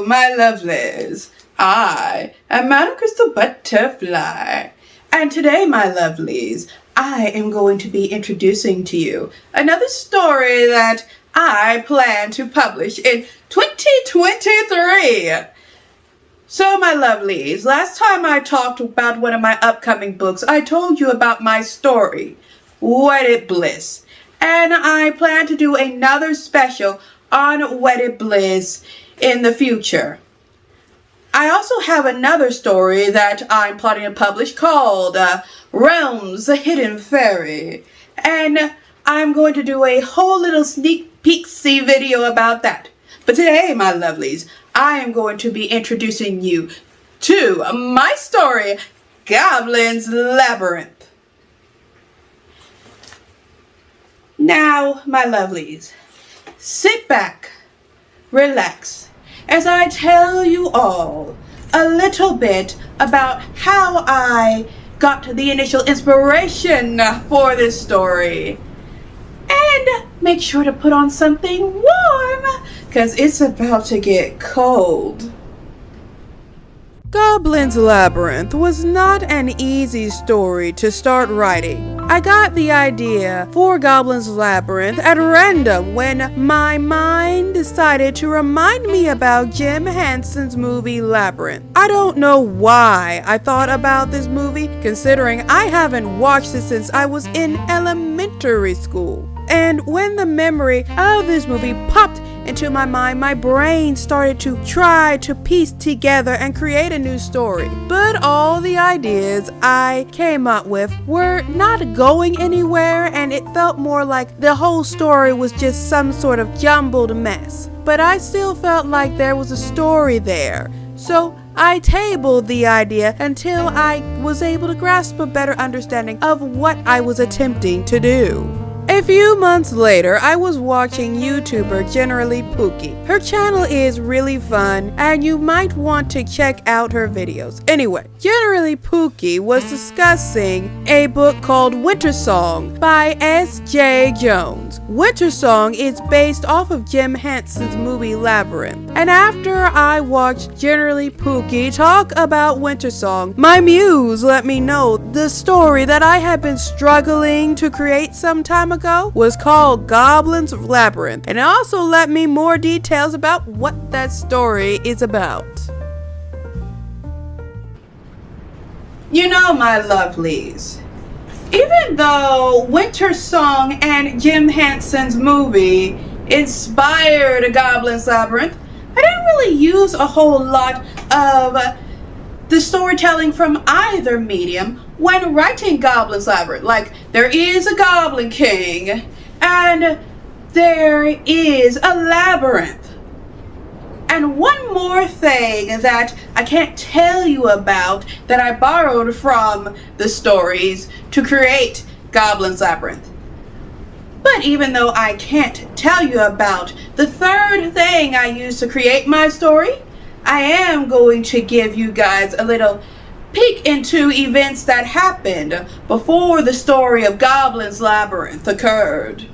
my lovelies. I am Madam Crystal Butterfly. And today, my lovelies, I am going to be introducing to you another story that I plan to publish in 2023. So, my lovelies, last time I talked about one of my upcoming books, I told you about my story, Wedded Bliss. And I plan to do another special on Wedded Bliss in the future. I also have another story that I'm plotting to publish called Realms, the Hidden Fairy. And I'm going to do a whole little sneak peek-see video about that. But today, my lovelies, I am going to be introducing you to my story, Goblins Labyrinth. Now, my lovelies, sit back, relax, as I tell you all a little bit about how I got the initial inspiration for this story. And make sure to put on something warm, because it's about to get cold. Goblins Labyrinth was not an easy story to start writing. I got the idea for Goblins Labyrinth at random when my mind decided to remind me about Jim Henson's movie Labyrinth. I don't know why I thought about this movie, considering I haven't watched it since I was in elementary school. And when the memory of this movie popped into my mind, my brain started to try to piece together and create a new story. But all the ideas I came up with were not going anywhere, and it felt more like the whole story was just some sort of jumbled mess. But I still felt like there was a story there. So I tabled the idea until I was able to grasp a better understanding of what I was attempting to do. A few months later, I was watching YouTuber Generally Pookie. Her channel is really fun, and you might want to check out her videos. Anyway, Generally Pookie was discussing a book called Winter Song by jae-jones. Winter Song is based off of Jim Henson's movie Labyrinth. And after I watched Generally Pookie talk about Winter Song, my muse let me know the story that I had been struggling to create some time ago was called Goblins Labyrinth, and it also let me more details about what that story is about. You know, my lovelies, even though Winter Song and Jim Henson's movie inspired Goblins Labyrinth, I didn't really use a whole lot of the storytelling from either medium when writing Goblins Labyrinth. Like, there is a Goblin King, and there is a labyrinth. And one more thing that I can't tell you about that I borrowed from the stories to create Goblins Labyrinth. But even though I can't tell you about the third thing I used to create my story, I am going to give you guys a little peek into events that happened before the story of Goblins Labyrinth occurred.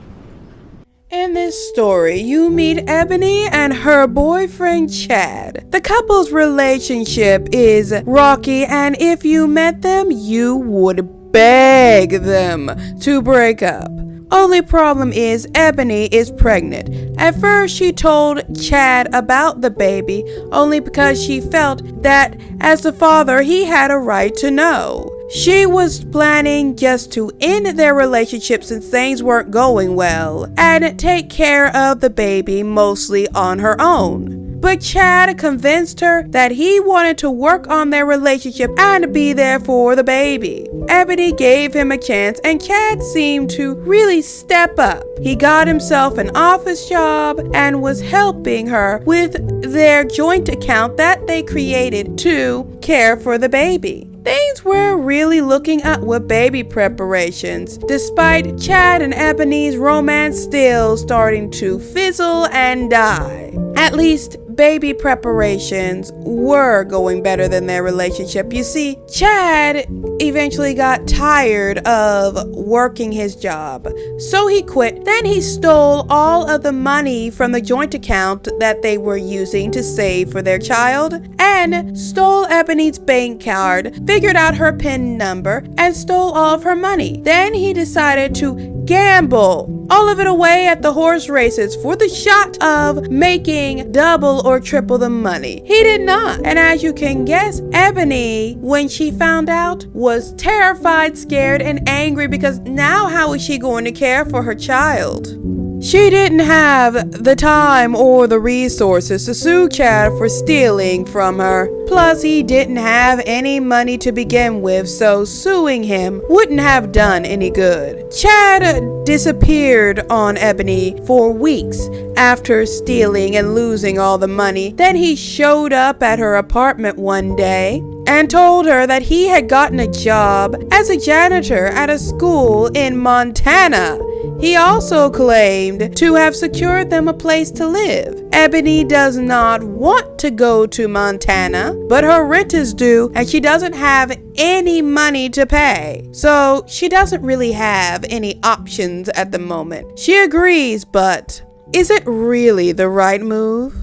In this story, you meet Ebony and her boyfriend Chad. The couple's relationship is rocky, and if you met them, you would beg them to break up. Only problem is Ebony is pregnant. At first, she told Chad about the baby only because she felt that as the father, he had a right to know. She was planning just to end their relationship since things weren't going well and take care of the baby mostly on her own. But Chad convinced her that he wanted to work on their relationship and be there for the baby. Ebony gave him a chance, and Chad seemed to really step up. He got himself an office job and was helping her with their joint account that they created to care for the baby. Things were really looking up with baby preparations, despite Chad and Ebony's romance still starting to fizzle and die. At least baby preparations were going better than their relationship. You see, Chad eventually got tired of working his job, so he quit. Then he stole all of the money from the joint account that they were using to save for their child, and stole Ebony's bank card, figured out her PIN number, and stole all of her money. Then he decided to gamble all of it away at the horse races for the shot of making double or triple the money. He did not. And as you can guess, Ebony, when she found out, was terrified, scared, and angry, because now how is she going to care for her child? She didn't have the time or the resources to sue Chad for stealing from her. Plus, he didn't have any money to begin with, so suing him wouldn't have done any good. Chad disappeared on Ebony for weeks after stealing and losing all the money. Then he showed up at her apartment one day and told her that he had gotten a job as a janitor at a school in Montana. He also claimed to have secured them a place to live. Ebony does not want to go to Montana, but her rent is due and she doesn't have any money to pay. So she doesn't really have any options at the moment. She agrees, but is it really the right move?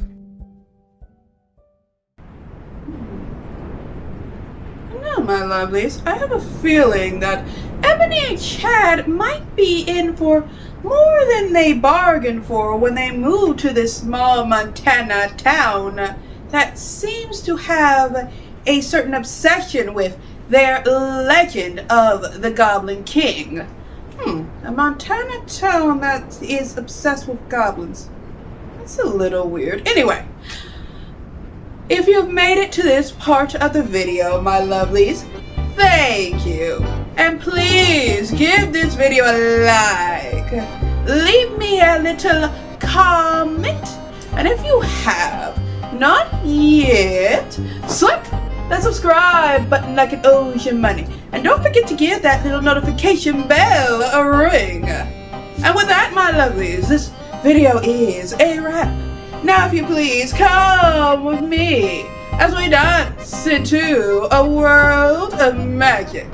No, my lovelies, I have a feeling that Ebony and Chad might be in for more than they bargained for when they moved to this small Montana town that seems to have a certain obsession with their legend of the Goblin King. A Montana town that is obsessed with goblins. That's a little weird. Anyway, if you've made it to this part of the video, my lovelies, thank you. And please give this video a like. Leave me a little comment. And if you have not yet, slap that subscribe button like it owes you money. And don't forget to give that little notification bell a ring. And with that, my lovelies, this video is a wrap. Now, if you please, come with me as we dance into a world of magic.